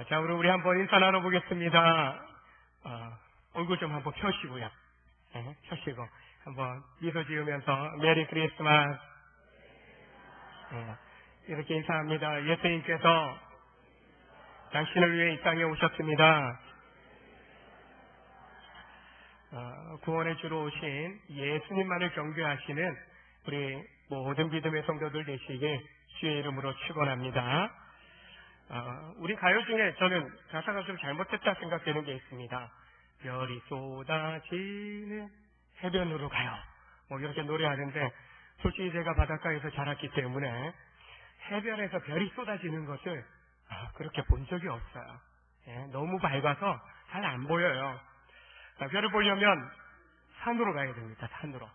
자, 우리 한번 인사 나눠보겠습니다. 얼굴 좀 한번 펴시고요. 네, 펴시고 한번 미소 지으면서 메리 크리스마스. 이렇게 인사합니다. 예수님께서 당신을 위해 이 땅에 오셨습니다. 구원의 주로 오신 예수님만을 경배하시는 우리 모든 믿음의 성도들 되시길 주의 이름으로 축원합니다. 우리 가요 중에 저는 가사가 좀 잘못됐다 생각되는 게 있습니다. 별이 쏟아지는 해변으로 가요. 이렇게 노래하는데 솔직히 제가 바닷가에서 자랐기 때문에 해변에서 별이 쏟아지는 것을 그렇게 본 적이 없어요. 너무 밝아서 잘 안 보여요. 별을 보려면 산으로 가야 됩니다. 산으로.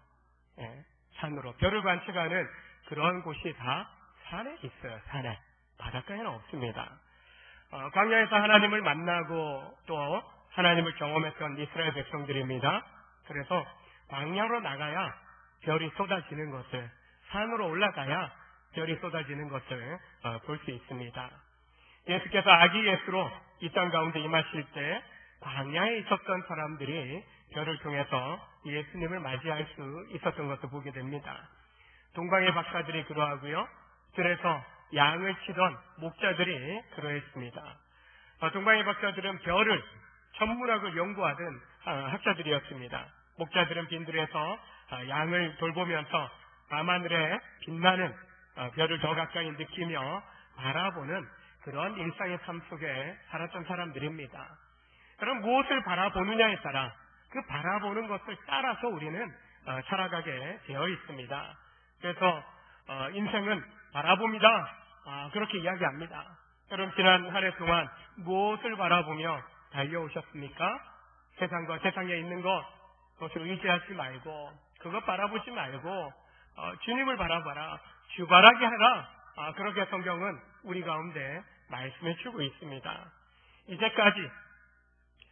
산으로. 별을 관측하는 그런 곳이 다 산에 있어요. 산에. 바닷가에는 없습니다. 광야에서 하나님을 만나고 또 하나님을 경험했던 이스라엘 백성들입니다. 그래서 광야로 나가야 별이 쏟아지는 것을, 산으로 올라가야 별이 쏟아지는 것을 볼 수 있습니다. 예수께서 아기 예수로 이 땅 가운데 임하실 때 광야에 있었던 사람들이 별을 통해서 예수님을 맞이할 수 있었던 것을 보게 됩니다. 동방의 박사들이 그러하고요. 들에서 양을 치던 목자들이 그러했습니다. 동방의 박사들은 별을 천문학을 연구하던 학자들이었습니다. 목자들은 빈들에서 양을 돌보면서 밤하늘에 빛나는 별을 더 가까이 느끼며 바라보는 그런 일상의 삶 속에 살았던 사람들입니다. 그럼 무엇을 바라보느냐에 따라 그 바라보는 것을 따라서 우리는 살아가게 되어 있습니다. 그래서 인생은 바라봅니다. 그렇게 이야기합니다. 여러분 지난 한 해 동안 무엇을 바라보며 달려오셨습니까? 세상과 세상에 있는 그것을 의지하지 말고 그것 바라보지 말고 주님을 바라봐라. 주바라기 하라. 그렇게 성경은 우리 가운데 말씀해 주고 있습니다. 이제까지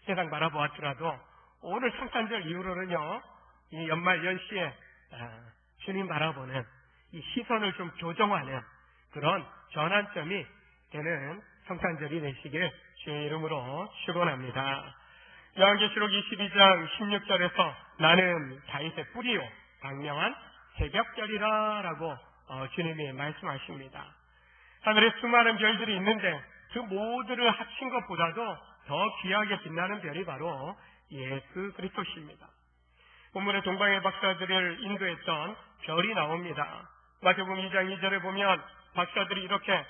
세상 바라보았더라도 오늘 성탄절 이후로는요, 이 연말 연시에 주님 바라보는 이 시선을 좀 교정하는 그런 전환점이 되는 성탄절이 되시길 주의 이름으로 축원합니다. 요한계시록 22장 16절에서 나는 다윗의 뿌리요 광명한 새벽별이라 라고 주님이 말씀하십니다. 하늘에 수많은 별들이 있는데 그 모두를 합친 것보다도 더 귀하게 빛나는 별이 바로 예수 그리스도십니다. 본문의 동방의 박사들을 인도했던 별이 나옵니다. 마태복음 2장 2절에 보면 박사들이 이렇게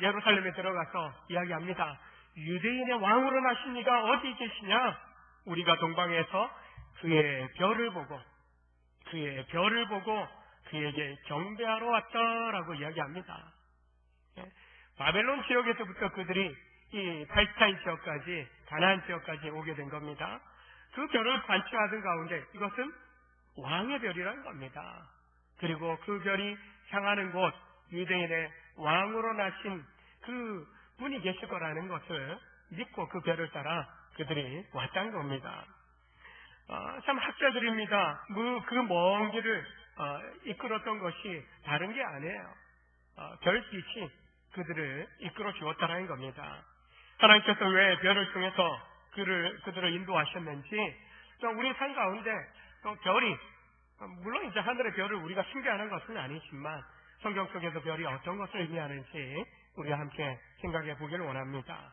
예루살렘에 들어가서 이야기합니다. 유대인의 왕으로 나신 이가 어디 계시냐? 우리가 동방에서 그의 별을 보고 그에게 경배하러 왔다라고 이야기합니다. 바벨론 지역에서부터 그들이 이 팔스타인 지역까지, 가나안 지역까지 오게 된 겁니다. 그 별을 관측하던 가운데 이것은 왕의 별이라는 겁니다. 그리고 그 별이 향하는 곳, 유대인의 왕으로 나신 그 분이 계실 거라는 것을 믿고 그 별을 따라 그들이 왔다는 겁니다. 참 학자들입니다. 그 먼 길을 이끌었던 것이 다른 게 아니에요. 별빛이 그들을 이끌어 주었다는 겁니다. 하나님께서 왜 별을 통해서 그들을 인도하셨는지, 또 우리 삶 가운데 또 별이, 물론 이제 하늘의 별을 우리가 숭배하는 것은 아니지만 성경 속에서 별이 어떤 것을 의미하는지 우리가 함께 생각해 보기를 원합니다.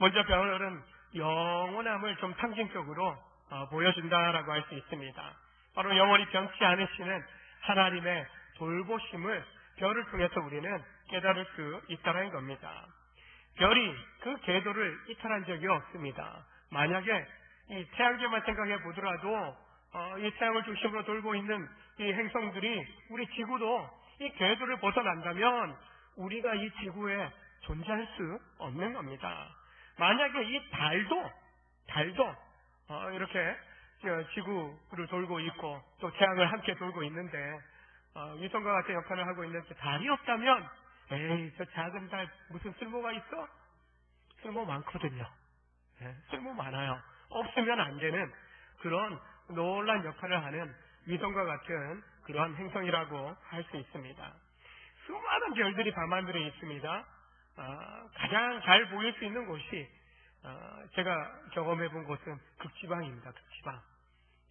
먼저 별은 영원함을 좀 상징적으로 보여준다라고 할 수 있습니다. 바로 영원히 변치 않으시는 하나님의 돌보심을 별을 통해서 우리는 깨달을 수 있다는 겁니다. 별이 그 궤도를 이탈한 적이 없습니다. 만약에 이 태양계만 생각해 보더라도 이 태양을 중심으로 돌고 있는 이 행성들이 우리 지구도 이 궤도를 벗어난다면 우리가 이 지구에 존재할 수 없는 겁니다. 만약에 이 달도 이렇게 지구를 돌고 있고 또 태양을 함께 돌고 있는데 위성과 같은 역할을 하고 있는데 달이 없다면 저 작은 달 무슨 쓸모가 있어? 쓸모 많거든요. 쓸모 많아요. 없으면 안 되는 그런 놀란 역할을 하는 위성과 같은 그러한 행성이라고 할 수 있습니다. 수많은 별들이 밤하늘에 있습니다. 가장 잘 보일 수 있는 곳이 제가 경험해 본 곳은 극지방입니다. 극지방.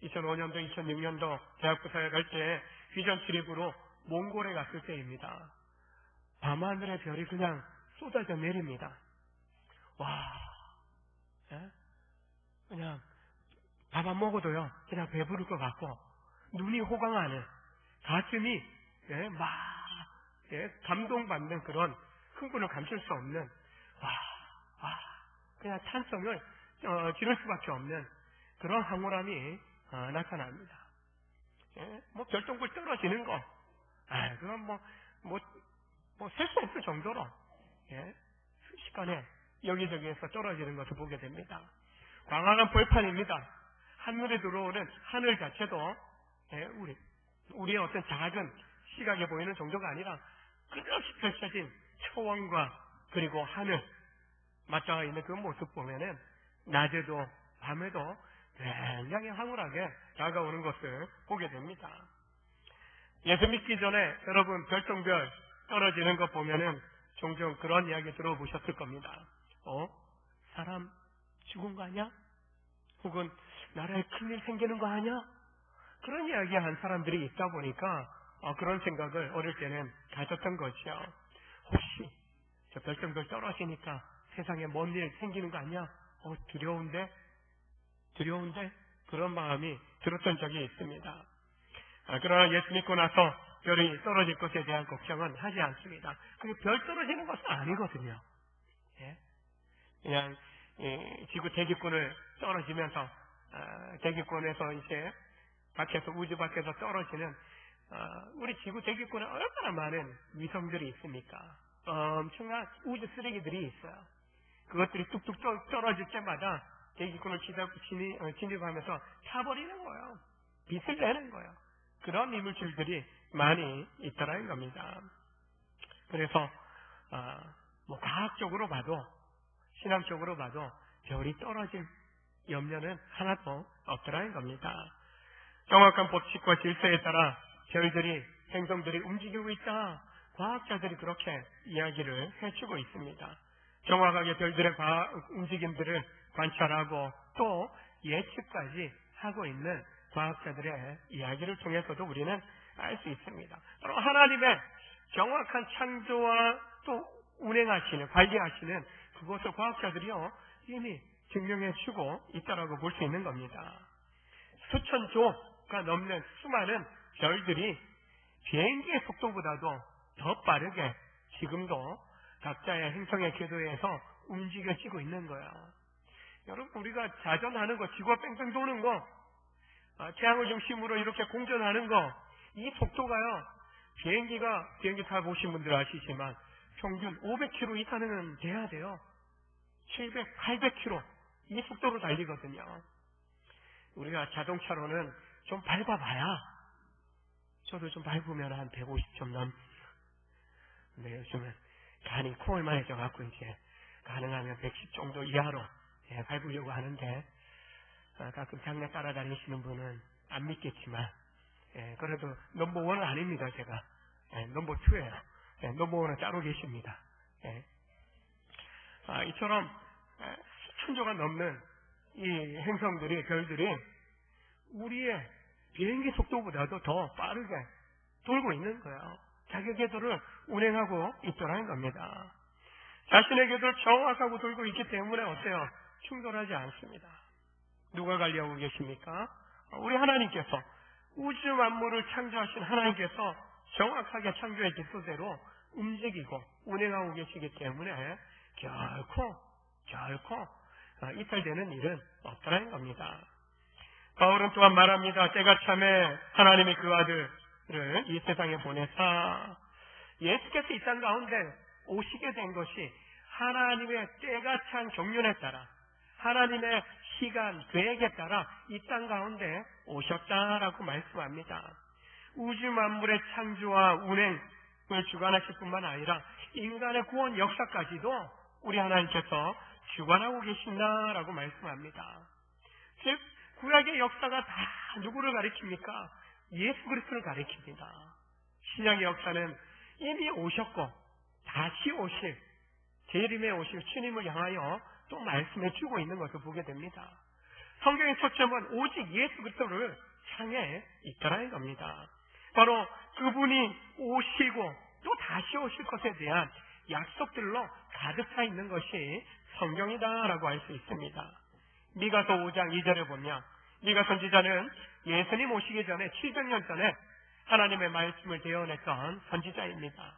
2005년도, 2006년도 대학부 사회 갈 때 비전 트립으로 몽골에 갔을 때입니다. 밤하늘의 별이 그냥 쏟아져 내립니다. 와, 예? 그냥 밥 안 먹어도요, 그냥 배부를 것 같고, 눈이 호강하는, 가슴이, 예, 막, 예, 감동받는 그런 흥분을 감출 수 없는, 그냥 탄성을 지를 수밖에 없는 그런 황홀함이 나타납니다. 예? 뭐 별똥별 떨어지는 거, 그건 셀 수 없을 정도로, 예? 순식간에 여기저기에서 떨어지는 것을 보게 됩니다. 광활한 벌판입니다. 하늘에 들어오는 하늘 자체도, 예, 우리의 어떤 작은 시각에 보이는 정도가 아니라 끝없이 펼쳐진 초원과 그리고 하늘 맞닿아 있는 그 모습 보면은 낮에도 밤에도 굉장히 황홀하게 다가오는 것을 보게 됩니다. 예수 믿기 전에 여러분 별똥별 떨어지는 것 보면은 종종 그런 이야기 들어보셨을 겁니다. 사람 죽은 거 아니야? 혹은 나라에 큰일 생기는 거 아니야? 그런 이야기 한 사람들이 있다 보니까 그런 생각을 어릴 때는 가졌던 거죠. 혹시 저 별똥별 떨어지니까 세상에 뭔 일 생기는 거 아니야? 두려운데? 그런 마음이 들었던 적이 있습니다. 그러나 예수 믿고 나서 별이 떨어질 것에 대한 걱정은 하지 않습니다. 그게 별 떨어지는 것은 아니거든요. 예? 그냥 지구 대기권을 떨어지면서 대기권에서 이제 밖에서 우주 밖에서 떨어지는 우리 지구 대기권에 얼마나 많은 위성들이 있습니까? 엄청난 우주 쓰레기들이 있어요. 그것들이 뚝뚝 떨어질 때마다 대기권을 진입하면서 타버리는 거예요. 빛을 내는 거예요. 그런 이물질들이 많이 있다라는 겁니다. 그래서 과학적으로 봐도 신학적으로 봐도 별이 떨어질 염려는 하나도 없더라는 겁니다. 정확한 법칙과 질서에 따라 별들이 행성들이 움직이고 있다. 과학자들이 그렇게 이야기를 해주고 있습니다. 정확하게 별들의 움직임들을 관찰하고 또 예측까지 하고 있는 과학자들의 이야기를 통해서도 우리는 알 수 있습니다. 바로 하나님의 정확한 창조와 또 운행하시는, 관리하시는 그것을 과학자들이요 이미 증명해주고 있다라고 볼 수 있는 겁니다. 수천 조가 넘는 수많은 별들이 비행기의 속도보다도 더 빠르게 지금도 각자의 행성의 궤도에서 움직여지고 있는 거야. 여러분, 우리가 자전하는 거, 지구가 뺑뺑 도는 거, 태양을 중심으로 이렇게 공전하는 거, 이 속도가요, 비행기 타보신 분들 아시지만 평균 500km 이상은 돼야 돼요. 700, 800km 이 속도로 달리거든요. 우리가 자동차로는 좀 밟아봐야, 저도 좀 밟으면 한 150점 근데 요즘은 간이 코올만해져갖고 이제 가능하면 110 정도 이하로 밟으려고 하는데, 가끔 장례 따라다니시는 분은 안 믿겠지만, 그래도 넘버1은 아닙니다, 제가. 넘버2예요. 넘버1은 따로 계십니다. 이처럼 수천 조가 넘는 이 행성들이, 별들이 우리의 비행기 속도보다도 더 빠르게 돌고 있는 거예요. 자기 궤도를 운행하고 있더라는 겁니다. 자신의 궤도를 정확하고 돌고 있기 때문에 어때요? 충돌하지 않습니다. 누가 관리하고 계십니까? 우리 하나님께서, 우주 만물을 창조하신 하나님께서 정확하게 창조의 질서대로 움직이고 운행하고 계시기 때문에 결코 이탈되는 일은 없다는 겁니다. 바울은 또한 말합니다. 때가 참에 하나님이 그 아들을 이 세상에 보내사 예수께서 이 땅 가운데 오시게 된 것이 하나님의 때가 찬 경륜에 따라, 하나님의 시간, 계획에 따라 이 땅 가운데 오셨다라고 말씀합니다. 우주 만물의 창조와 운행을 주관하실 뿐만 아니라 인간의 구원 역사까지도 우리 하나님께서 주관하고 계신다라고 말씀합니다. 즉 구약의 역사가 다 누구를 가리킵니까? 예수 그리스도를 가리킵니다. 신약의 역사는 이미 오셨고 다시 오실 재림에 오실 주님을 향하여 또 말씀해 주고 있는 것을 보게 됩니다. 성경의 초점은 오직 예수 그리스도를 향해 있더라는 겁니다. 바로 그분이 오시고 또 다시 오실 것에 대한 약속들로 가득 차 있는 것이 성경이다라고 할 수 있습니다. 미가서 5장 2절에 보면 미가 선지자는 예수님 오시기 전에 700년 전에 하나님의 말씀을 대언했던 선지자입니다.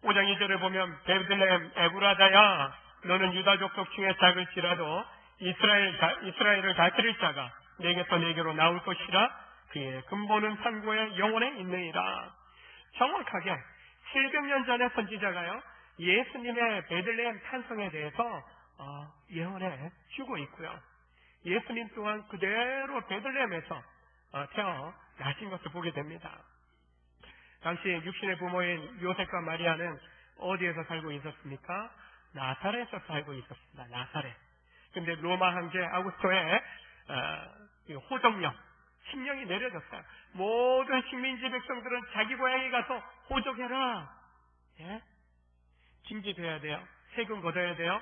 5장 2절을 보면 베들레헴 에브라다야 너는 유다 족속 중에 작을지라도 이스라엘을 다스릴 자가 내게서 내게로 나올 것이라 그의 근본은 산고의 영원에 있느니라. 정확하게 700년 전의 선지자가요 예수님의 베들레헴 탄생에 대해서 예언해 주고 있고요. 예수님 또한 그대로 베들레헴에서 태어나신 것을 보게 됩니다. 당시 육신의 부모인 요셉과 마리아는 어디에서 살고 있었습니까? 나사렛에서 살고 있었습니다. 나사렛. 근데 로마 황제 아우구스토의 호적령, 심령이 내려졌어요. 모든 식민지 백성들은 자기 고향에 가서 호적해라. 예? 징집해야 돼요. 세금 걷어야 돼요.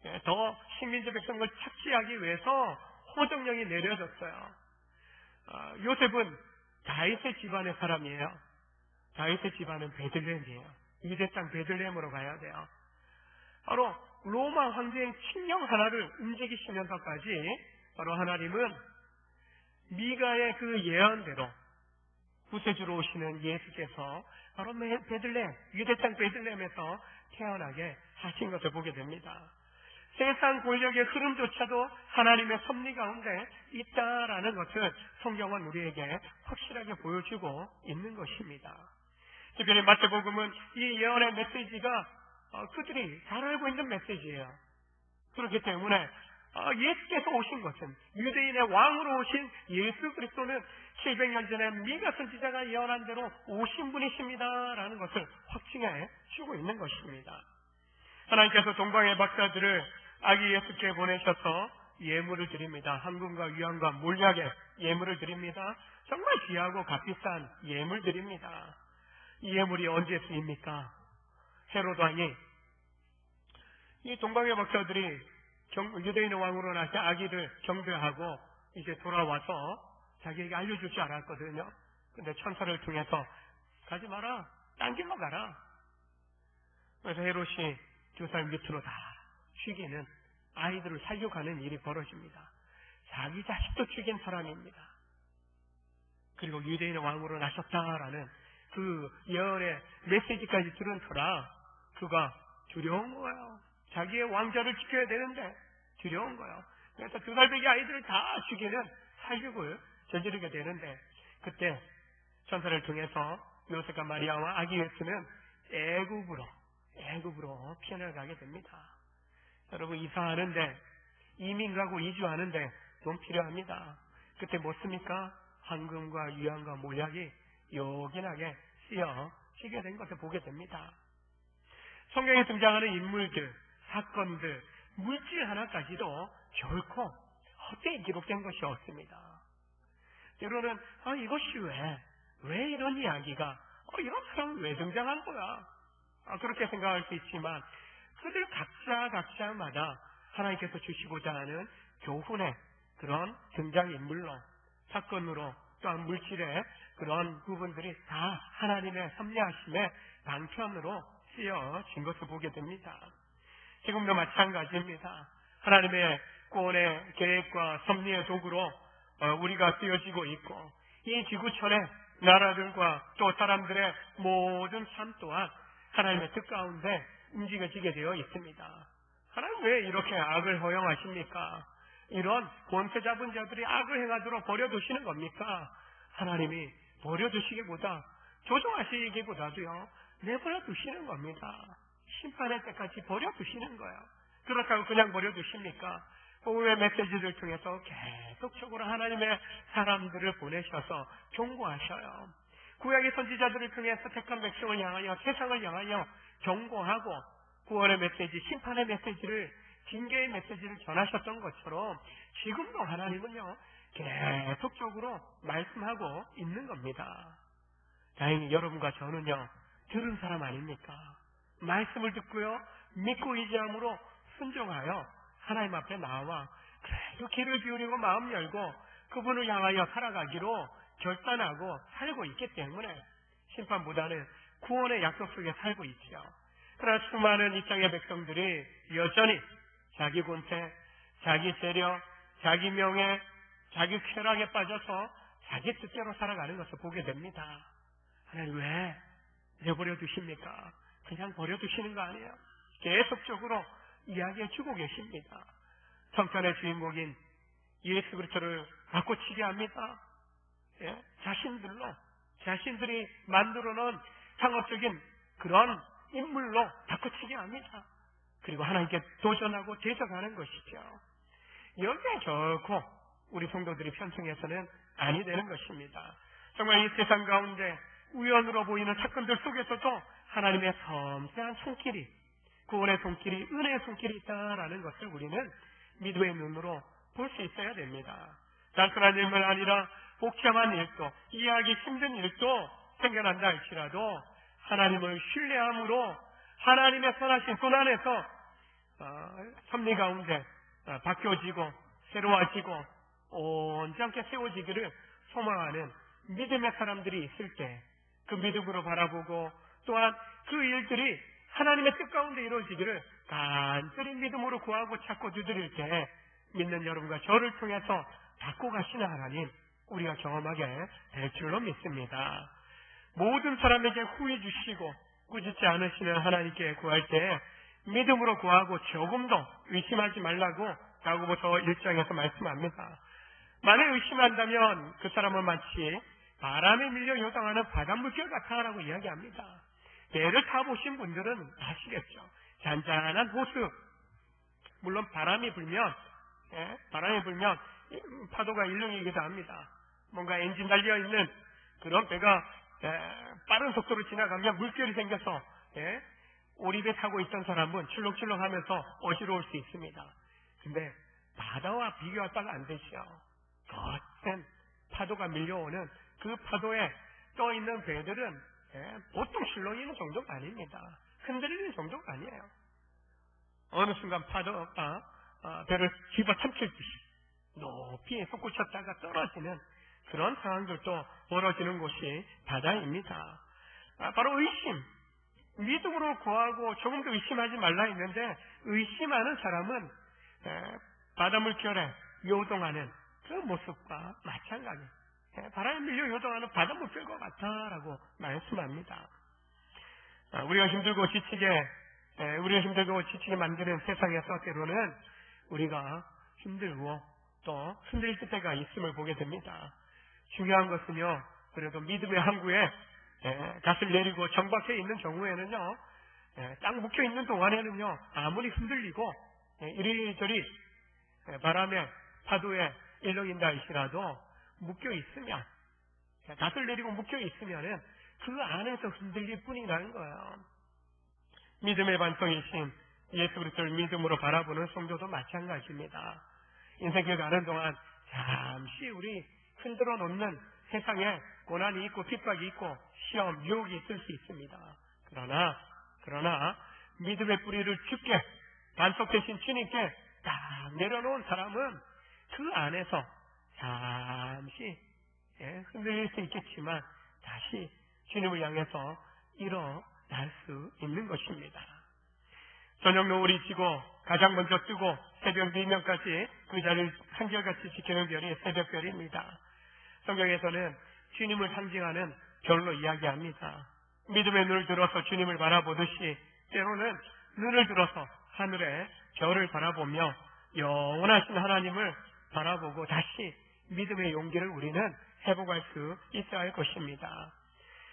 예? 더 식민지 백성을 착취하기 위해서 호적령이 내려졌어요. 요셉은 다윗의 집안의 사람이에요. 다윗의 집안은 베들레헴이에요. 유대 땅 베들레헴으로 가야 돼요. 바로 로마 황제의 칙령 하나를 움직이시면서까지 바로 하나님은 미가의 그 예언대로 구세주로 오시는 예수께서 바로 베들레헴, 유대 땅 베들레헴에서 태어나게 하신 것을 보게 됩니다. 세상 권력의 흐름조차도 하나님의 섭리 가운데 있다라는 것을 성경은 우리에게 확실하게 보여주고 있는 것입니다. 특별히 마태복음은 이 예언의 메시지가 그들이 잘 알고 있는 메시지예요. 그렇기 때문에 예수께서 오신 것은 유대인의 왕으로 오신 예수 그리스도는 700년 전에 미가 선지자가 예언한 대로 오신 분이십니다라는 것을 확증해 주고 있는 것입니다. 하나님께서 동방의 박사들을 아기 예수께 보내셔서 예물을 드립니다. 황금과 유황과 몰약의 예물을 드립니다. 정말 귀하고 값비싼 예물 드립니다. 이 예물이 언제 쓰입니까? 헤롯 왕이 이 동방의 박사들이 유대인의 왕으로 나신 아기를 경배하고 이제 돌아와서 자기에게 알려줄 줄 알았거든요. 근데 천사를 통해서 가지 마라, 딴 길로 가라. 그래서 헤롯이 2살 밑으로 다 죽이는, 아이들을 살려가는 일이 벌어집니다. 자기 자식도 죽인 사람입니다. 그리고 유대인의 왕으로 나셨다라는 그 예언의 메시지까지 들은 터라 그가 두려운 거예요. 자기의 왕자를 지켜야 되는데 두려운 거예요. 그래서 2살배기 아이들을 다 죽이는 살육을 저지르게 되는데, 그때 천사를 통해서 요셉과 마리아와 아기 예수는 애굽으로 피어나가게 됩니다. 여러분, 이사하는데, 이민 가고 이주하는데 돈 필요합니다. 그때 뭐 씁니까? 황금과 유황과 몰약이 요긴하게 쓰여지게 된 것을 보게 됩니다. 성경에 등장하는 인물들, 사건들, 물질 하나까지도 결코 헛되이 기록된 것이 없습니다. 때로는 이것이 왜 이런 이야기가, 이런 사람은 왜 등장한 거야? 그렇게 생각할 수 있지만 그들 각자마다 하나님께서 주시고자 하는 교훈의 그런 등장인물로, 사건으로, 또한 물질의 그런 부분들이 다 하나님의 섭리하심의 방편으로 쓰여진 것을 보게 됩니다. 지금도 마찬가지입니다. 하나님의 구원의 계획과 섭리의 도구로 우리가 쓰여지고 있고, 이 지구촌의 나라들과 또 사람들의 모든 삶 또한 하나님의 뜻 가운데 움직여지게 되어 있습니다. 하나님 왜 이렇게 악을 허용하십니까? 이런 권세 잡은 자들이 악을 행하도록 버려두시는 겁니까? 하나님이 버려두시기보다, 조종하시기보다도요, 내버려 두시는 겁니다. 심판할 때까지 버려두시는 거예요. 그렇다고 그냥 버려두십니까? 복음의 메시지를 통해서 계속적으로 하나님의 사람들을 보내셔서 경고하셔요. 구약의 선지자들을 통해서 택한 백성을 향하여, 세상을 향하여 경고하고 구원의 메시지, 심판의 메시지를, 징계의 메시지를 전하셨던 것처럼 지금도 하나님은요, 계속적으로 말씀하고 있는 겁니다. 다행히 여러분과 저는요, 들은 사람 아닙니까? 말씀을 듣고요, 믿고 의지함으로 순종하여 하나님 앞에 나와 그래도 귀를 기울이고 마음 열고 그분을 향하여 살아가기로 결단하고 살고 있기 때문에 심판보다는 구원의 약속 속에 살고 있죠. 그러나 수많은 이 땅의 백성들이 여전히 자기 권세, 자기 재력, 자기 명예, 자기 쾌락에 빠져서 자기 뜻대로 살아가는 것을 보게 됩니다. 하나님 왜 내버려 두십니까? 그냥 버려두시는 거 아니에요? 계속적으로 이야기해주고 계십니다. 성찬의 주인공인 예수 그리스도를 바꿔치게 합니다. 예? 자신들이 만들어 놓은 상업적인 그런 인물로 바꿔치게 합니다. 그리고 하나님께 도전하고 대적하는 것이죠. 여기에 결코 우리 성도들이 편승해서는 아니 되는 것입니다. 정말 이 세상 가운데 우연으로 보이는 사건들 속에서도 하나님의 섬세한 손길이, 구원의 손길이, 은혜의 손길이 있다라는 것을 우리는 믿음의 눈으로 볼 수 있어야 됩니다. 단순한 일만 아니라 복잡한 일도, 이해하기 힘든 일도 생겨난다 할지라도 하나님을 신뢰함으로 하나님의 선하신 손 안에서 섭리 가운데 바뀌어지고 새로워지고 온전케 세워지기를 소망하는 믿음의 사람들이 있을 때 그 믿음으로 바라보고 또한 그 일들이 하나님의 뜻 가운데 이루어지기를 간절히 믿음으로 구하고 찾고 두드릴 때 믿는 여러분과 저를 통해서 바꿔가시는 하나님 우리가 경험하게 될 줄로 믿습니다. 모든 사람에게 후회 주시고 꾸짖지 않으시는 하나님께 구할 때 믿음으로 구하고 조금도 의심하지 말라고 야고보서 1장에서 말씀합니다. 만약 의심한다면 그 사람은 마치 바람에 밀려 요동하는 바닷물결 같아라고 이야기합니다. 배를 타보신 분들은 아시겠죠. 잔잔한 호수, 물론 바람이 불면 파도가 일렁이기도 합니다. 뭔가 엔진 달려있는 그런 배가 빠른 속도로 지나가면 물결이 생겨서 오리배 타고 있던 사람은 출렁출렁하면서 어지러울 수 있습니다. 근데 바다와 비교하다가 안 되죠. 거센 파도가 밀려오는 그 파도에 떠있는 배들은 보통 출렁이는 정도가 아닙니다. 흔들리는 정도가 아니에요. 어느 순간 파도가 배를 집어삼킬듯이 높이 솟구쳤다가 떨어지는 그런 상황들도 벌어지는 곳이 바다입니다. 바로 의심, 믿음으로 구하고 조금 더 의심하지 말라 했는데 의심하는 사람은 바닷물결에 요동하는 그 모습과 마찬가지. 바람에 밀려 요동하는 바닷물결과 같다라고 말씀합니다. 우리가 힘들고 지치게 만드는 세상에서 때로는 우리가 힘들고 또 흔들릴 때가 있음을 보게 됩니다. 중요한 것은요, 그래도 믿음의 항구에 갓을 내리고 정박해 있는 경우에는요, 딱 묵혀 있는 동안에는요, 아무리 흔들리고 이리저리 바람에 파도에 일렁인다 할지라도 묶여 있으면, 갓을 내리고 묶여 있으면은 그 안에서 흔들릴 뿐이라는 거예요. 믿음의 반성이신 예수 그리스도를 믿음으로 바라보는 성도도 마찬가지입니다. 인생길 가는 동안 잠시 우리 흔들어 놓는 세상에 고난이 있고 핍박이 있고 시험, 유혹이 있을 수 있습니다. 그러나 믿음의 뿌리를 깊게 반석 대신 주님께 딱 내려놓은 사람은 그 안에서 잠시 흔들릴 수 있겠지만 다시 주님을 향해서 일어날 수 있는 것입니다. 저녁 노을이 지고 가장 먼저 뜨고 새벽 4명까지 그 자리를 한결같이 지키는 별이 새벽별입니다. 성경에서는 주님을 상징하는 별로 이야기합니다. 믿음의 눈을 들어서 주님을 바라보듯이 때로는 눈을 들어서 하늘의 별을 바라보며 영원하신 하나님을 바라보고 다시 믿음의 용기를 우리는 회복할 수 있어야 할 것입니다.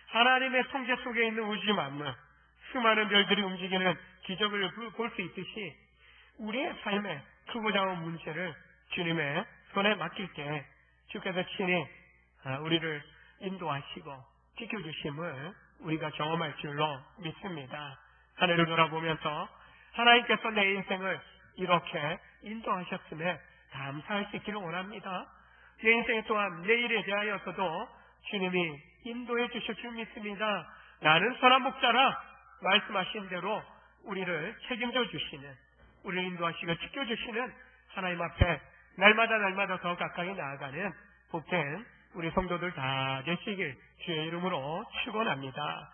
하나님의 통제 속에 있는 우주 만물, 수많은 별들이 움직이는 기적을 볼 수 있듯이 우리의 삶의 크고 작은 문제를 주님의 손에 맡길 때 주께서 친히 우리를 인도하시고 지켜주심을 우리가 경험할 줄로 믿습니다. 하늘을 돌아보면서 하나님께서 내 인생을 이렇게 인도하셨음에 감사할 수 있기를 원합니다. 내 인생 또한 내일에 대하여서도 주님이 인도해 주실 줄 믿습니다. 나는 선한 목자라 말씀하신 대로 우리를 책임져 주시는, 우리를 인도하시고 지켜주시는 하나님 앞에 날마다 더 가까이 나아가는 복된 우리 성도들 다 되시길 주의 이름으로 축원합니다.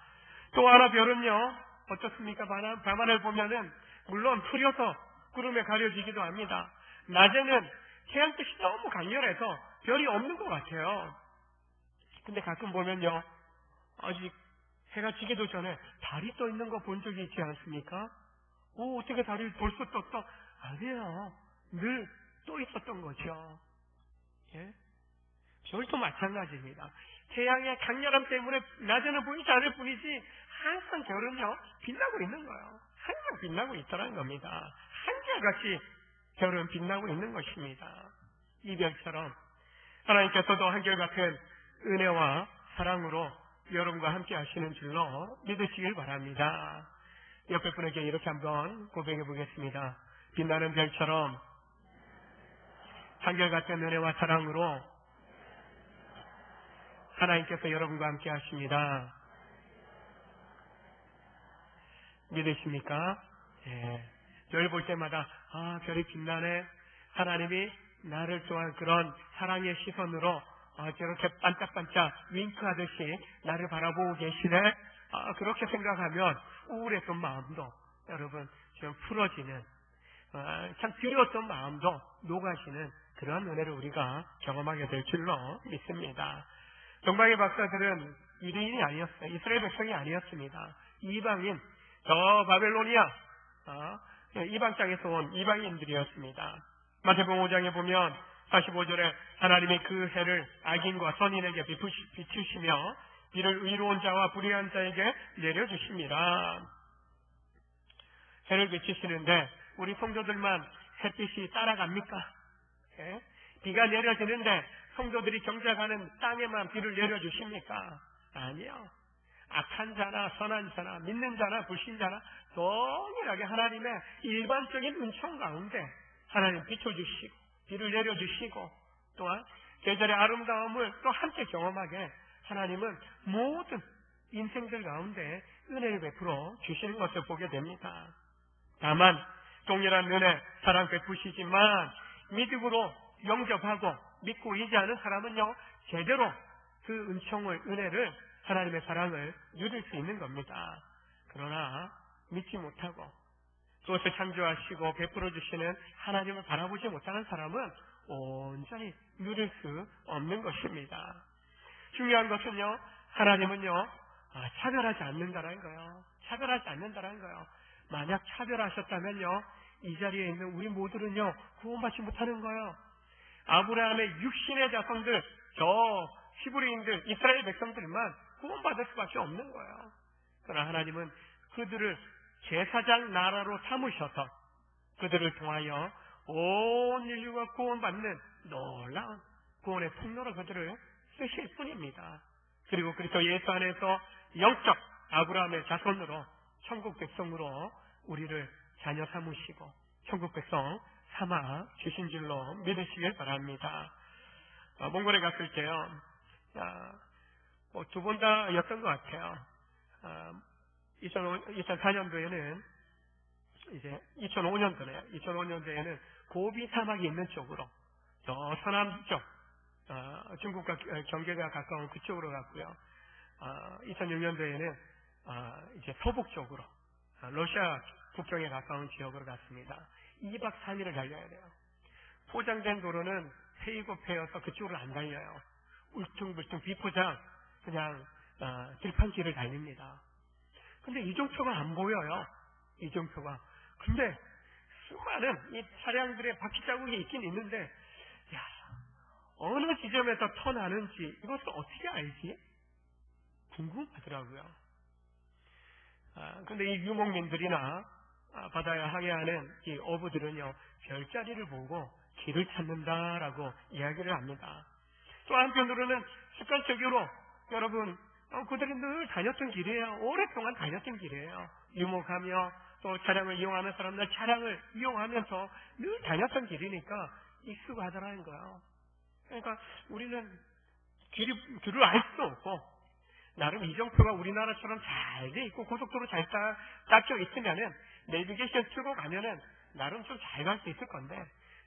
또 하나 별은요, 어떻습니까? 밤하늘 보면은 물론 흐려서 구름에 가려지기도 합니다. 낮에는 태양빛이 너무 강렬해서 별이 없는 것 같아요. 근데 가끔 보면요, 아직 해가 지기도 전에 달이 떠 있는 거 본 적이 있지 않습니까? 오, 어떻게 달이 벌써 떴어? 아니에요. 늘 떠 있었던 거죠. 예? 별도 마찬가지입니다. 태양의 강렬함 때문에 낮에는 보이지 않을 뿐이지 항상 별은요, 빛나고 있는 거예요. 항상 빛나고 있더라는 겁니다. 한결같이 별은 빛나고 있는 것입니다. 이 별처럼 하나님께서도 한결같은 은혜와 사랑으로 여러분과 함께 하시는 줄로 믿으시길 바랍니다. 옆에 분에게 이렇게 한번 고백해 보겠습니다. 빛나는 별처럼 한결같은 은혜와 사랑으로 하나님께서 여러분과 함께 하십니다. 믿으십니까? 예. 별 볼 때마다 별이 빛나네. 하나님이 나를 또한 그런 사랑의 시선으로 저렇게 반짝반짝 윙크하듯이 나를 바라보고 계시네. 그렇게 생각하면 우울했던 마음도 여러분 좀 풀어지는, 참 두려웠던 마음도 녹아지는 그런 은혜를 우리가 경험하게 될 줄로 믿습니다. 동방의 박사들은 유대인이 아니었어요. 이스라엘 백성이 아니었습니다. 이방인, 저 바벨로니아, 이방 땅에서 온 이방인들이었습니다. 마태복음 5장에 보면 45절에 하나님이 그 해를 악인과 선인에게 비추시며 비를 의로운 자와 불의한 자에게 내려주십니다. 해를 비추시는데 우리 성도들만 햇빛이 따라갑니까? 예? 비가 내려지는데 성도들이 경작하는 땅에만 비를 내려주십니까? 아니요. 악한 자나 선한 자나 믿는 자나 불신자나 동일하게 하나님의 일반적인 은총 가운데 하나님 비춰주시고 비를 내려주시고 또한 계절의 아름다움을 또 함께 경험하게 하나님은 모든 인생들 가운데 은혜를 베풀어 주시는 것을 보게 됩니다. 다만 동일한 은혜, 사랑 베푸시지만 믿음으로 영접하고 믿고 의지하는 사람은요, 제대로 그 은총을, 은혜를, 하나님의 사랑을 누릴 수 있는 겁니다. 그러나 믿지 못하고 그것을 창조하시고 베풀어 주시는 하나님을 바라보지 못하는 사람은 온전히 누릴 수 없는 것입니다. 중요한 것은요, 하나님은요, 차별하지 않는다는 거예요. 차별하지 않는다는 거예요. 만약 차별하셨다면요, 이 자리에 있는 우리 모두는요, 구원받지 못하는 거예요. 아브라함의 육신의 자손들, 저 히브리인들, 이스라엘 백성들만 구원받을 수밖에 없는 거예요. 그러나 하나님은 그들을 제사장 나라로 삼으셔서 그들을 통하여 온 인류가 구원받는 놀라운 구원의 통로로 그들을 쓰실 뿐입니다. 그리고 그리스도 예수 안에서 영적 아브라함의 자손으로 천국 백성으로 우리를 자녀 삼으시고 천국 백성 삼아 주신 줄로 믿으시길 바랍니다. 몽골에 갔을 때요, 두 번 다였던 것 같아요. 2004년도에는 이제 2005년도에는 고비 사막이 있는 쪽으로, 저 서남쪽, 중국과 경계가 가까운 그쪽으로 갔고요. 2006년도에는 이제 서북 쪽으로, 러시아 국경에 가까운 지역으로 갔습니다. 2박 3일을 달려야 돼요. 포장된 도로는 페이고 페여서 그쪽으로 안 달려요. 울퉁불퉁 비포장, 그냥 들판길을 달립니다. 근데 이정표가 안 보여요. 이정표가. 근데 수많은 이 차량들의 바퀴 자국이 있긴 있는데, 어느 지점에서 턴하는지 이것을 어떻게 알지? 궁금하더라고요. 근데 이 유목민들이나 바다에 항해하는 이 어부들은요, 별자리를 보고 길을 찾는다라고 이야기를 합니다. 또 한편으로는 습관적으로 여러분, 그들이 늘 다녔던 길이에요. 오랫동안 다녔던 길이에요. 유목하며 또 차량을 이용하는 사람들 차량을 이용하면서 늘 다녔던 길이니까 익숙하더라는 거예요. 그러니까 우리는 길을 알 수 없고, 나름 이정표가 우리나라처럼 잘 돼 있고 고속도로 잘 닦여 있으면은 내비게이션 쓰고 가면은 나름 좀 잘 갈 수 있을 건데,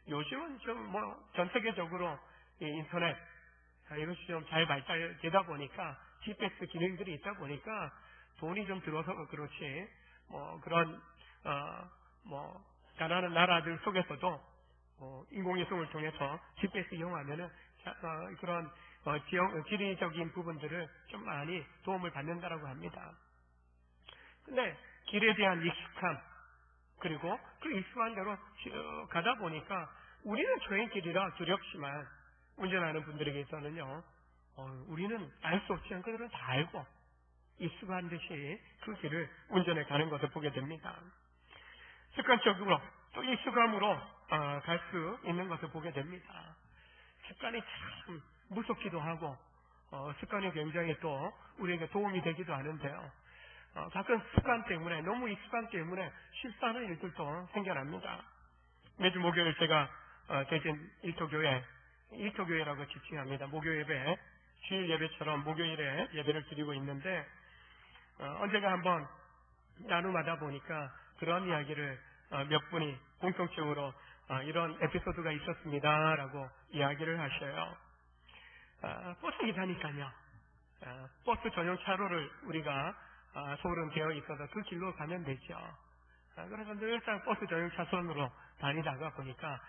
요즘은 좀 전 세계적으로 이 인터넷 이것이 좀 잘 발달되다 보니까 GPS 기능들이 있다 보니까 돈이 좀 들어서 그렇지, 그런 가난한 나라들 속에서도 인공위성을 통해서 GPS 이용하면은 그런 지리적인 부분들을 좀 많이 도움을 받는다라고 합니다. 근데 길에 대한 익숙함, 그리고 그 익숙한 대로 가다 보니까 우리는 초행길이라 두렵지만 운전하는 분들에게서는요, 우리는 알 수 없지만 그들은 다 알고 익숙한 듯이 그 길을 운전해 가는 것을 보게 됩니다. 습관적으로 또 익숙함으로 갈 수 있는 것을 보게 됩니다. 습관이 참 무섭기도 하고 습관이 굉장히 또 우리에게 도움이 되기도 하는데요. 가끔 습관 때문에, 너무 익숙한 때문에 실수하는 일들도 생겨납니다. 매주 목요일 제가 대전 일터교회라고 지칭합니다. 목요 예배, 주일 예배처럼 목요일에 예배를 드리고 있는데, 언젠가 한번 나눔하다 보니까 그런 이야기를 몇 분이 공통적으로 이런 에피소드가 있었습니다라고 이야기를 하셔요. 버스 기사니까요. 버스 전용 차로를 우리가 소홀은 되어 있어서 그 길로 가면 되죠. 그래서 늘상 버스 전용 차선으로 다니다가 보니까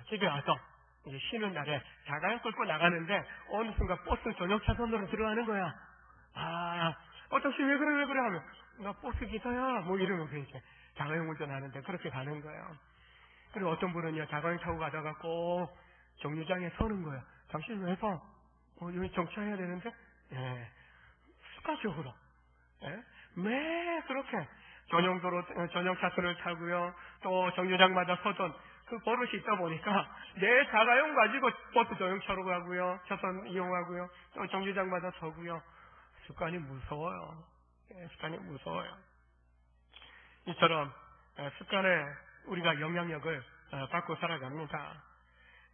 집에 와서 이제 쉬는 날에 자가용 끌고 나가는데 어느 순간 버스 전용 차선으로 들어가는 거야. 어떻게 왜 그래 하면 나 버스 기사야 이러면서 이제 자가용 운전하는데 그렇게 가는 거예요. 그리고 어떤 분은요, 자가용 타고 가다가 꼭 정류장에 서는 거예요. 당신 왜 서? 여기 정차해야 되는데? 습관적으로 매 그렇게 전용 차선을 타고요, 또 정류장마다 서던 그 버릇이 있다 보니까 내 자가용 가지고 버스 전용차로 가고요, 차선 이용하고요, 또 정류장마다 서고요. 습관이 무서워요. 습관이 무서워요. 이처럼 습관에 우리가 영향력을 받고 살아갑니다.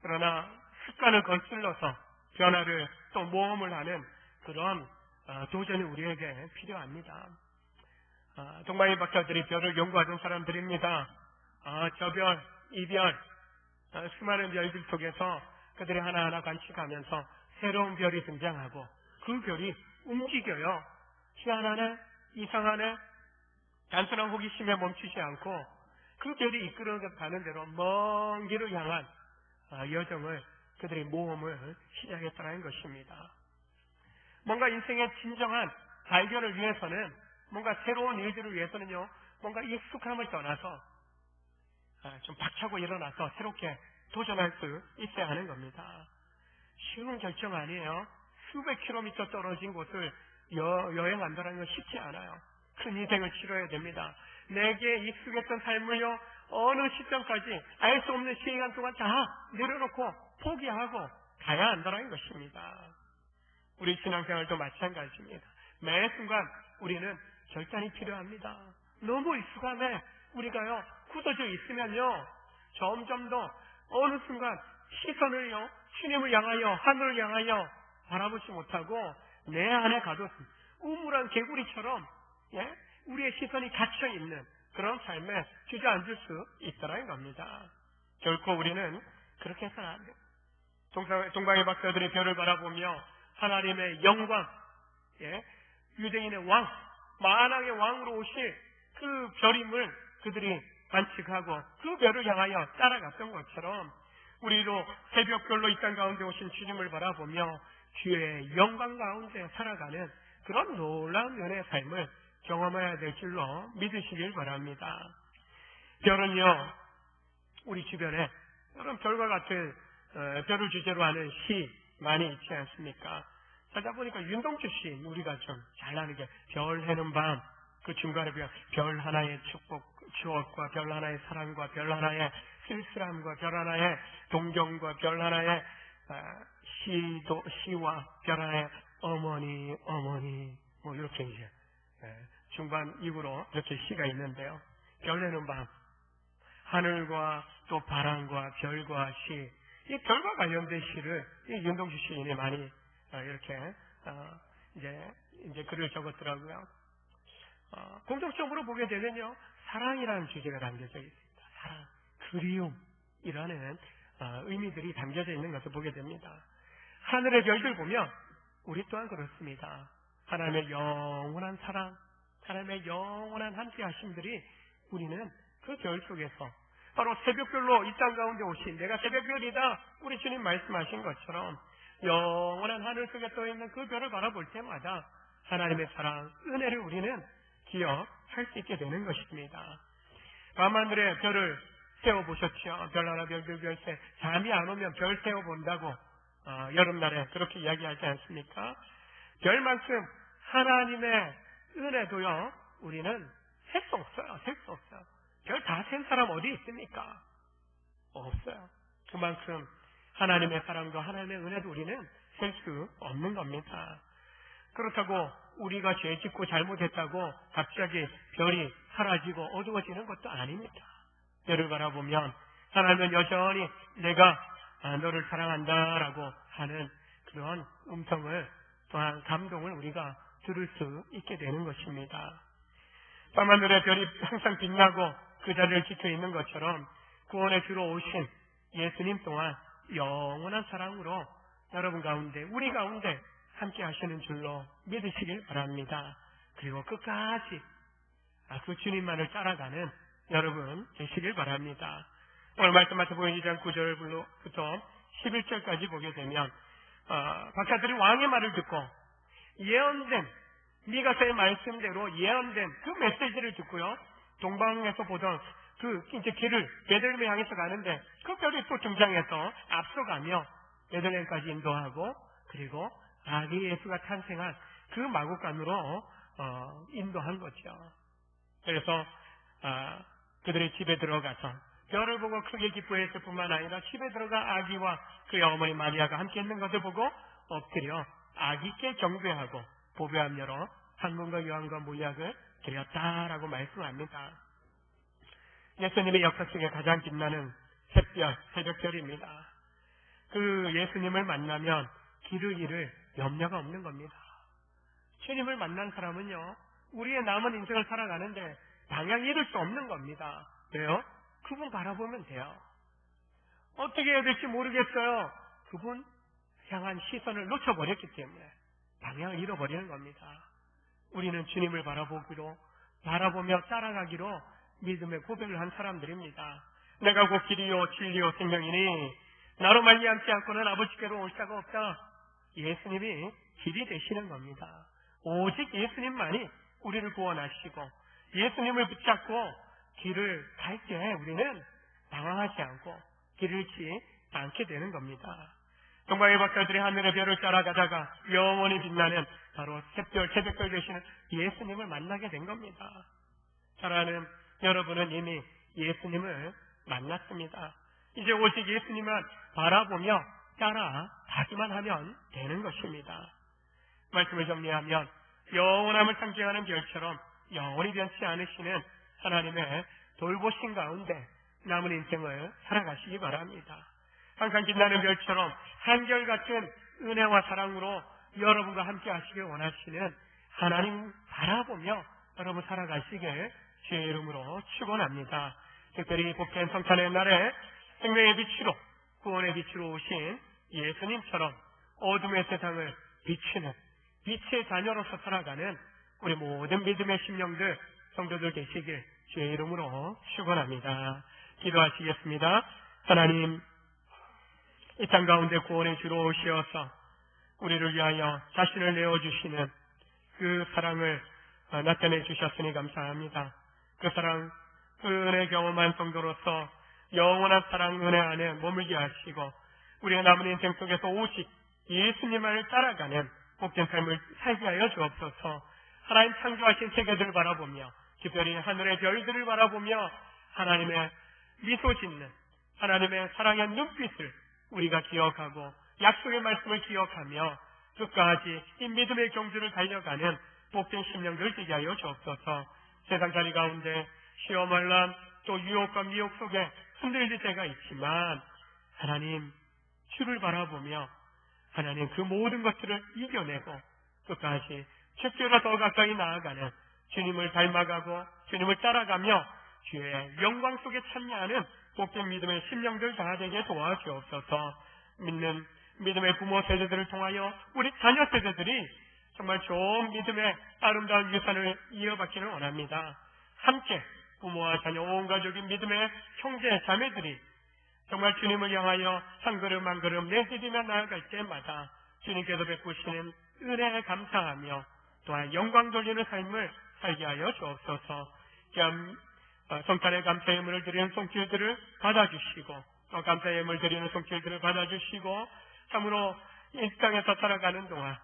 그러나 습관을 거슬러서 변화를 또 모험을 하는 그런 도전이 우리에게 필요합니다. 동방의 박사들이 별을 연구하던 사람들입니다. 저 별, 이 별, 수많은 별들 속에서 그들이 하나하나 관측하면서 새로운 별이 등장하고 그 별이 움직여요. 희한하네, 이상하네, 단순한 호기심에 멈추지 않고 그 별이 이끌어가는 대로 먼 길을 향한 여정을, 그들의 모험을 시작했다는 것입니다. 뭔가 인생의 진정한 발견을 위해서는, 뭔가 새로운 일들을 위해서는요, 뭔가 익숙함을 떠나서 좀 박차고 일어나서 새롭게 도전할 수 있어야 하는 겁니다. 쉬운 결정 아니에요. 수백 킬로미터 떨어진 곳을 여행한다는 건 쉽지 않아요. 큰 인생을 치러야 됩니다. 내게 익숙했던 삶을요, 어느 시점까지 알 수 없는 시간 동안 다 내려놓고 포기하고 가야 한다는 것입니다. 우리 신앙생활도 마찬가지입니다. 매 순간 우리는 결단이 필요합니다. 너무 익숙함에 우리가요, 굳어져 있으면요, 점점 더 어느 순간 시선을요, 주님을 향하여, 하늘을 향하여 바라보지 못하고 내 안에 가둬 우물한 개구리처럼 우리의 시선이 갇혀있는 그런 삶에 주저앉을 수 있다는 겁니다. 결코 우리는 그렇게 해서는 안 돼요. 동방의 박사들이 별을 바라보며 하나님의 영광, 유대인의 왕, 만왕의 왕으로 오실 그 별임을 그들이 관측하고 그 별을 향하여 따라갔던 것처럼 우리도 새벽별로 이 땅 가운데 오신 주님을 바라보며 주의 영광 가운데 살아가는 그런 놀라운 은혜의 삶을 경험해야 될 줄로 믿으시길 바랍니다. 별은요, 우리 주변에 여러 별과 같은 별을 주제로 하는 시 많이 있지 않습니까? 찾아보니까 윤동주 시, 우리가 좀 잘 아는 게 별 해는 밤, 그 중간에 별 하나의 추억과 별 하나의 사랑과 별 하나의 쓸쓸함과 별 하나의 동경과 별 하나의 시와 별 하나의 어머니 이렇게 이제 중반 이후로 이렇게 시가 있는데요. 별 해는 밤, 하늘과 또 바람과 별과 시, 이 별과 관련된 시를 이 윤동주 시인이 많이 이렇게 이제 글을 적었더라고요. 공통적으로 보게 되면요, 사랑이라는 주제가 담겨져 있습니다. 사랑, 그리움이라는 의미들이 담겨져 있는 것을 보게 됩니다. 하늘의 별들 보면 우리 또한 그렇습니다. 하나님의 영원한 사랑, 하나님의 영원한 함께 하심들이 우리는 그 별 속에서 바로 새벽별로 이 땅 가운데 오신 내가 새벽별이다 우리 주님 말씀하신 것처럼 영원한 하늘 속에 떠있는 그 별을 바라볼 때마다 하나님의 사랑, 은혜를 우리는 기억할 수 있게 되는 것입니다. 밤하늘에 별을 세워보셨죠? 별 하나 별들 별세 잠이 안 오면 별 세워본다고 여름날에 그렇게 이야기하지 않습니까? 별만큼 하나님의 은혜도요 우리는 셀 수 없어요. 셀 수 없어요. 별 다 센 사람 어디 있습니까? 없어요. 그만큼 하나님의 사랑과 하나님의 은혜도 우리는 셀 수 없는 겁니다. 그렇다고 우리가 죄 짓고 잘못했다고 갑자기 별이 사라지고 어두워지는 것도 아닙니다. 별을 바라보면 하나님은 여전히 내가 너를 사랑한다라고 하는 그런 음성을 또한 감동을 우리가 들을 수 있게 되는 것입니다. 밤하늘의 별이 항상 빛나고 그 자리를 지켜 있는 것처럼 구원의 주로 오신 예수님 또한 영원한 사랑으로 여러분 가운데 우리 가운데 함께 하시는 줄로 믿으시길 바랍니다. 그리고 끝까지 그 주님만을 따라가는 여러분 되시길 바랍니다. 오늘 말씀 마태복음 2장 9절부터 11절까지 보게 되면 박사들이 왕의 말을 듣고 예언된 미가서의 말씀대로 예언된 그 메시지를 듣고요. 동방에서 보던 그 이제 길을 베들레헴에 향해서 가는데 그 별이 또 등장해서 앞서가며 베들레헴까지 인도하고 그리고 아기 예수가 탄생한 그 마구간으로 인도한 거죠. 그래서 그들의 집에 들어가서 별을 보고 크게 기뻐했을 뿐만 아니라 집에 들어가 아기와 그의 어머니 마리아가 함께 있는 것을 보고 엎드려 아기께 경배하고 보배함여로 황금과 유황과 몰약을 드렸다라고 말씀합니다. 예수님의 역사 속에 가장 빛나는 새벽별입니다. 그 예수님을 만나면 길을 잃을 염려가 없는 겁니다. 주님을 만난 사람은요, 우리의 남은 인생을 살아가는데 방향 잃을 수 없는 겁니다. 왜요? 그분 바라보면 돼요. 어떻게 해야 될지 모르겠어요. 그분 향한 시선을 놓쳐버렸기 때문에 방향을 잃어버리는 겁니다. 우리는 주님을 바라보며 따라가기로 믿음의 고백을 한 사람들입니다. 내가 곧 길이요 진리요 생명이니 나로 말미암지 않고는 아버지께로 올 자가 없다. 예수님이 길이 되시는 겁니다. 오직 예수님만이 우리를 구원하시고 예수님을 붙잡고 길을 갈 때 우리는 당황하지 않고 길을 잃지 않게 되는 겁니다. 동방의 박사들이 하늘의 별을 따라가다가 영원히 빛나는 바로 새벽별 되시는 예수님을 만나게 된 겁니다. 사랑하는 여러분은 이미 예수님을 만났습니다. 이제 오직 예수님만 바라보며 따라가기만 하면 되는 것입니다. 말씀을 정리하면 영원함을 상징하는 별처럼 영원히 변치 않으시는 하나님의 돌보신 가운데 남은 인생을 살아가시기 바랍니다. 항상 빛나는 별처럼 한결같은 은혜와 사랑으로 여러분과 함께 하시길 원하시는 하나님 바라보며 여러분 살아가시길 주의 이름으로 축원합니다. 특별히 복된 성탄의 날에 생명의 빛으로 구원의 빛으로 오신 예수님처럼 어둠의 세상을 비추는 빛의 자녀로서 살아가는 우리 모든 믿음의 심령들 성도들 되시길 주의 이름으로 축원합니다. 기도하시겠습니다. 하나님, 이 땅 가운데 구원의 주로 오시어서 우리를 위하여 자신을 내어주시는 그 사랑을 나타내 주셨으니 감사합니다. 그 사랑, 그 은혜 경험한 성도로서 영원한 사랑 은혜 안에 머물게 하시고 우리의 남은 인생 속에서 오직 예수님을 따라가는 복된 삶을 살게 하여 주옵소서. 하나님 창조하신 세계들을 바라보며 특별히 하늘의 별들을 바라보며 하나님의 미소 짓는 하나님의 사랑의 눈빛을 우리가 기억하고 약속의 말씀을 기억하며 끝까지 이 믿음의 경주를 달려가는 복된 심령들 되게 하여 주옵소서. 세상살이 가운데 시험을 난 또 유혹과 미혹 속에 흔들릴 때가 있지만 하나님 주를 바라보며 하나님 그 모든 것들을 이겨내고 끝까지 주께로 더 가까이 나아가는 주님을 닮아가고 주님을 따라가며 주의 영광 속에 참여하는 복된 믿음의 심령들 다 되게 도와주옵소서. 믿는 믿음의 부모 세대들을 통하여 우리 자녀 세대들이 정말 좋은 믿음의 아름다운 유산을 이어받기를 원합니다. 함께 부모와 자녀 온 가족이 믿음의 형제 자매들이 정말 주님을 향하여 한 걸음 한 걸음 내디디며 나아갈 때마다 주님께서 베푸시는 은혜에 감사하며 또한 영광 돌리는 삶을 살게 하여 주옵소서. 성탄의 감사의 예물을 드리는 손길들을 받아주시고 또 감사의 예물 드리는 손길들을 받아주시고 참으로 이 땅에서 살아가는 동안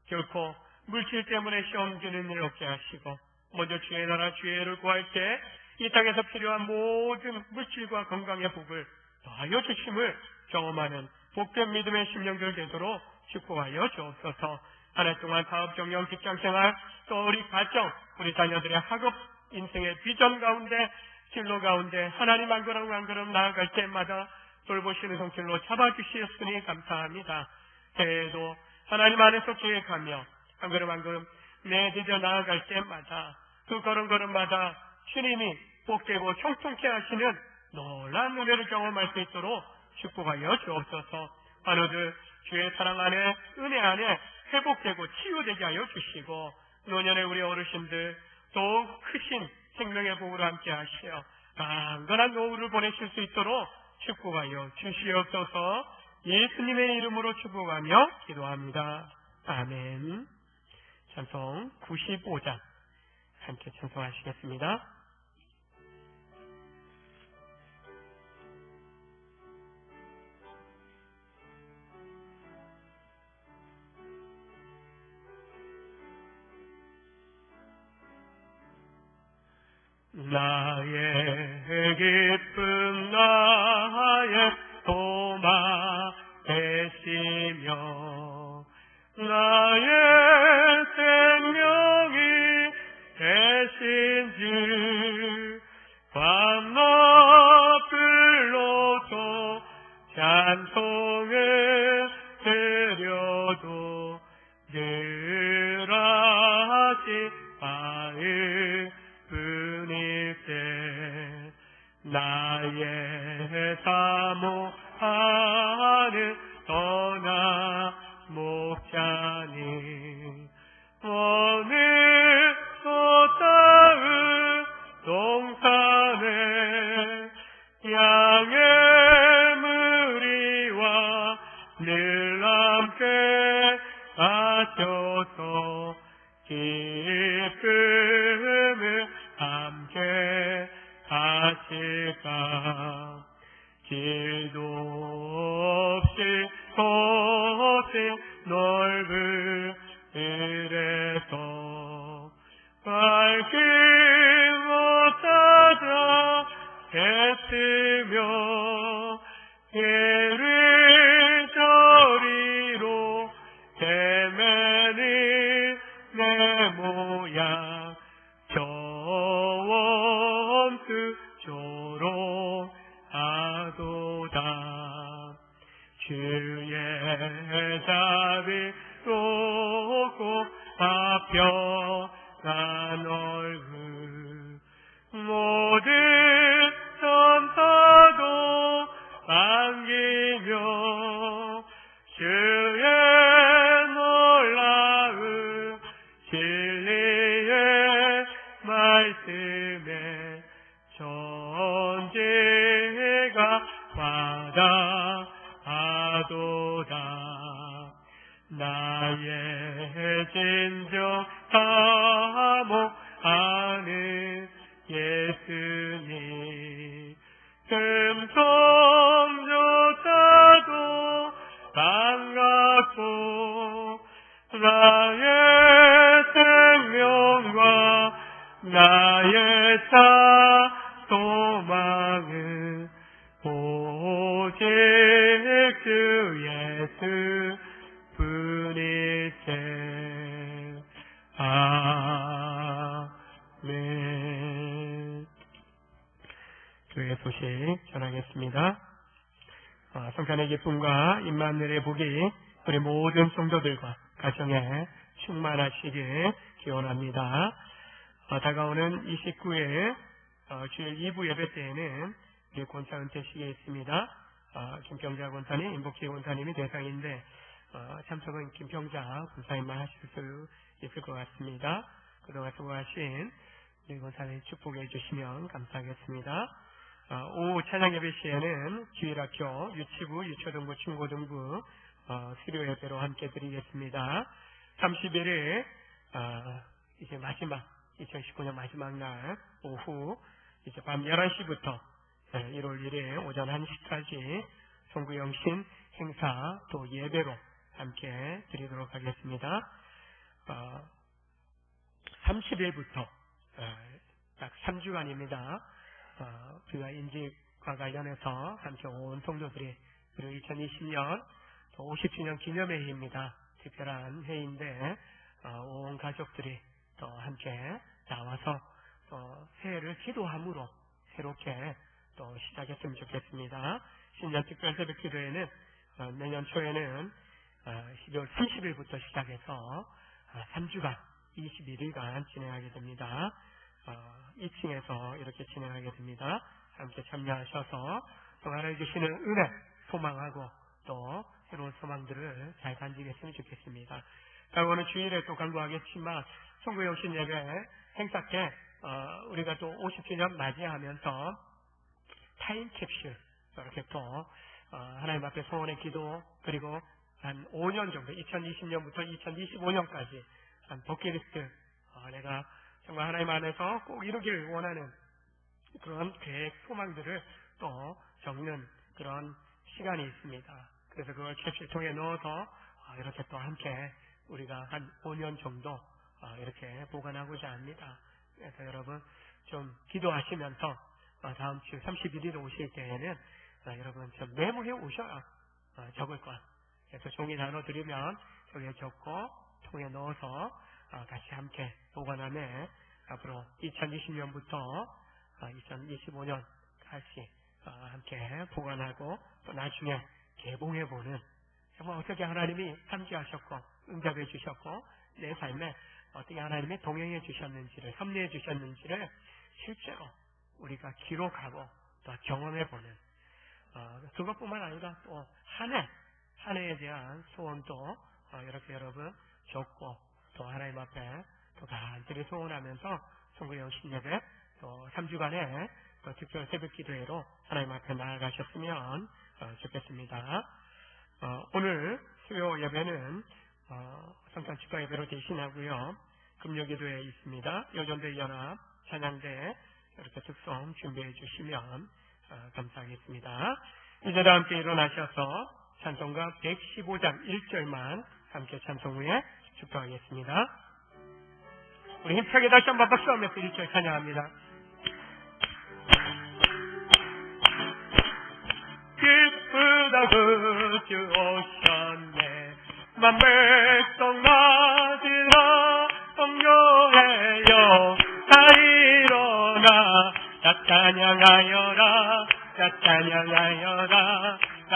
결코 물질 때문에 시험 주는 일 없게 하시고 먼저 주의 나라 주의를 구할 때 이 땅에서 필요한 모든 물질과 건강의 복을 더하여 주심을 경험하는 복된 믿음의 심령들 되도록 축복하여 주옵소서. 한 해 동안 사업 경영 직장생활 또 우리 가정 우리 자녀들의 학업 인생의 비전 가운데 진로 가운데 하나님 한 걸음 한 걸음 나아갈 때마다 돌보시는 손길로 잡아주시었으니 감사합니다. 새해에도 하나님 안에서 계획하며 한 걸음 한 걸음 내디뎌 나아갈 때마다 그 걸음걸음마다 주님이 복되고 형통케 하시는 놀라운 은혜를 경험할 수 있도록 축복하여 주옵소서. 환우들 주의 사랑 안에 은혜 안에 회복되고 치유되게 하여 주시고 노년의 우리 어르신들 더욱 크신 생명의 복으로 함께 하시어 강건한 노후를 보내실 수 있도록 축복하여 주시옵소서. 예수님의 이름으로 축복하며 기도합니다. 아멘. 찬송 95장 함께 찬송하시겠습니다. 나의 기쁨 나의 소망 되시며 나의 생명이 되신 주 밤낮불로도 찬송을 드려도 늘 아시아의 뿐일세 나의 사모하는 떠나 목자니 오늘 쏟아을 동산에 양의 무리와 늘 함께 하셔서 기쁨을 함께 하실까. 길도 없이 곳이 넓은 길에서 밝힌 못 찾아 애쓰며 예를 저리로 대면이 내 모양 저원수 조롱하도다. 주의 자비롭고 화평한 얼굴 모든 천사도 반기며 주의 놀라운 진리의 말씀에 천지가 받아하도다. 나의 진정 사모하는 예수님 금성조차도 반갑고 나의 생명과 나의 소망은 오직 주 예수 뿐일세. 아멘. 교회 소식 전하겠습니다. 성탄의 기쁨과 임마누엘의 복이 우리 모든 성도들과 가정에 충만하시길 기원합니다. 다가오는 29일 주일 2부 예배 때에는 우리 권사 은퇴식에 있습니다. 김평자 권사님, 임복희 권사님이 대상인데 참석은 김평자 권사님만 하실 수 있을 것 같습니다. 그동안 수고하신 우리 권사님 축복해 주시면 감사하겠습니다. 오후 찬양 예배 시에는 주일학교 유치부, 유초등부, 중고등부 수료 예배로 함께 드리겠습니다. 30일에 이제 마지막 2019년 마지막 날 오후 이제 밤 11시부터 1월 1일 오전 1시까지 송구영신 행사 또 예배로 함께 드리도록 하겠습니다. 30일부터 딱 3주간입니다. 우리가 인직과 관련해서 함께 온 성도들이 그리고 2020년 또 50주년 기념회의입니다. 특별한 회의인데 온 가족들이 또 함께 나와서 또 새해를 기도함으로 새롭게 또 시작했으면 좋겠습니다. 신년 특별 새벽 기도회는 내년 초에는 12월 30일부터 시작해서 3주간 21일간 진행하게 됩니다. 2층에서 이렇게 진행하게 됩니다. 함께 참여하셔서 또 하나님 주시는 은혜 소망하고 또 새로운 소망들을 잘 간직했으면 좋겠습니다. 오늘 주일에 또 간구하겠지만 송구영신 예배 행사 때 우리가 또 50주년 맞이하면서 타임캡슐 이렇게 또 하나님 앞에 소원의 기도 그리고 한 5년 정도 2020년부터 2025년까지 한 버킷리스트 내가 정말 하나님 안에서 꼭 이루기를 원하는 그런 계획 소망들을 또 적는 그런 시간이 있습니다. 그래서 그걸 캡슐통에 넣어서 이렇게 또 함께 우리가 한 5년 정도 이렇게 보관하고자 합니다. 그래서 여러분 좀 기도하시면서 다음 주 31일 오실 때에는 여러분 좀 메모해 오셔요. 적을 것. 그래서 종이 나눠드리면 저기에 적고 통에 넣어서 같이 함께 보관함에 앞으로 2020년부터 2025년까지 함께 보관하고 또 나중에 개봉해보는 정말 어떻게 하나님이 함께하셨고 응답해 주셨고 내 삶에 어떻게 하나님이 동행해 주셨는지를 섭리해 주셨는지를 실제로 우리가 기록하고 또 경험해보는 그것뿐만 아니라 또 한 해에 대한 소원도 이렇게 여러분 적고 또 하나님 앞에 또 간절히 소원하면서 송구영신 예배 또 3주간의 또 특별 새벽 기도회로 하나님 앞에 나아가셨으면 좋겠습니다. 오늘 수요 예배는 성탄 축하 예배로 대신하고요. 금요 기도회 있습니다. 여전대 연합 찬양대 이렇게 특송 준비해 주시면 감사하겠습니다. 이제 다 함께 일어나셔서 찬송가 115장 1절만 함께 찬송 후에 축도하겠습니다. 우리 힘차게 다시 한번 박수하면서 1절 찬양합니다. 기쁘다 그주 오셨네 만백성 맞으라 성교해요 다 일어나 다 찬양하여라 다 찬양하여라 다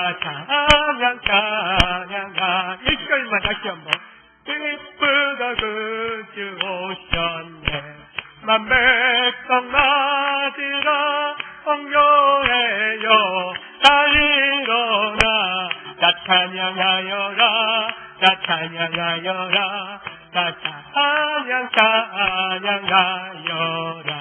찬양하 1절만 다시 한번 기쁘다 그주 오셨네 만백성 맞으라 성교해요 다 일어나 다 찬양하여라 다 찬양하여라 다 찬양하여라